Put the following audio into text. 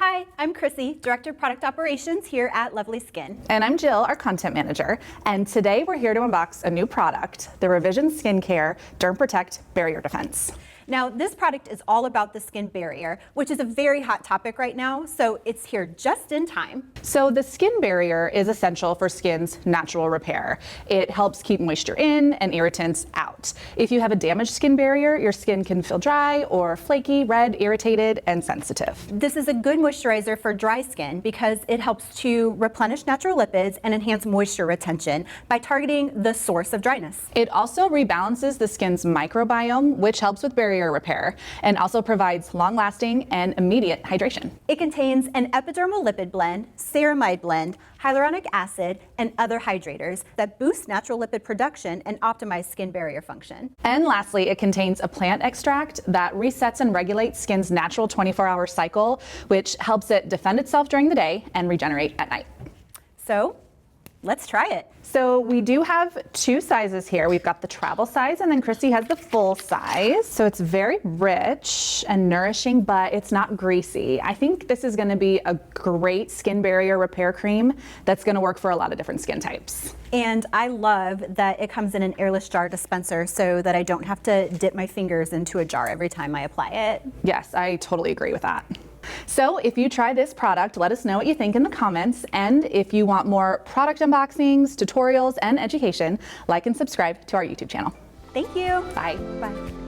Hi, I'm Chrissy, Director of Product Operations here at LovelySkin. And I'm Jill, our Content Manager. And today we're here to unbox a new product, the Revision Skincare DermProtect Barrier Defense. Now, this product is all about the skin barrier, which is a very hot topic right now, so it's here just in time. So the skin barrier is essential for skin's natural repair. It helps keep moisture in and irritants out. If you have a damaged skin barrier, your skin can feel dry or flaky, red, irritated, and sensitive. This is a good moisturizer for dry skin because it helps to replenish natural lipids and enhance moisture retention by targeting the source of dryness. It also rebalances the skin's microbiome, which helps with barrier repair, and also provides long-lasting and immediate hydration. It contains an epidermal lipid blend, ceramide blend, hyaluronic acid, and other hydrators that boost natural lipid production and optimize skin barrier function. And lastly, it contains a plant extract that resets and regulates skin's natural 24-hour cycle, which helps it defend itself during the day and regenerate at night. So, let's try it. So we do have two sizes here. We've got the travel size, and then Chrissy has the full size. So it's very rich and nourishing, but it's not greasy. I think this is gonna be a great skin barrier repair cream that's gonna work for a lot of different skin types. And I love that it comes in an airless jar dispenser so that I don't have to dip my fingers into a jar every time I apply it. Yes, I totally agree with that. So if you try this product, let us know what you think in the comments. And if you want more product unboxings, tutorials, and education, like and subscribe to our YouTube channel. Thank you. Bye. Bye.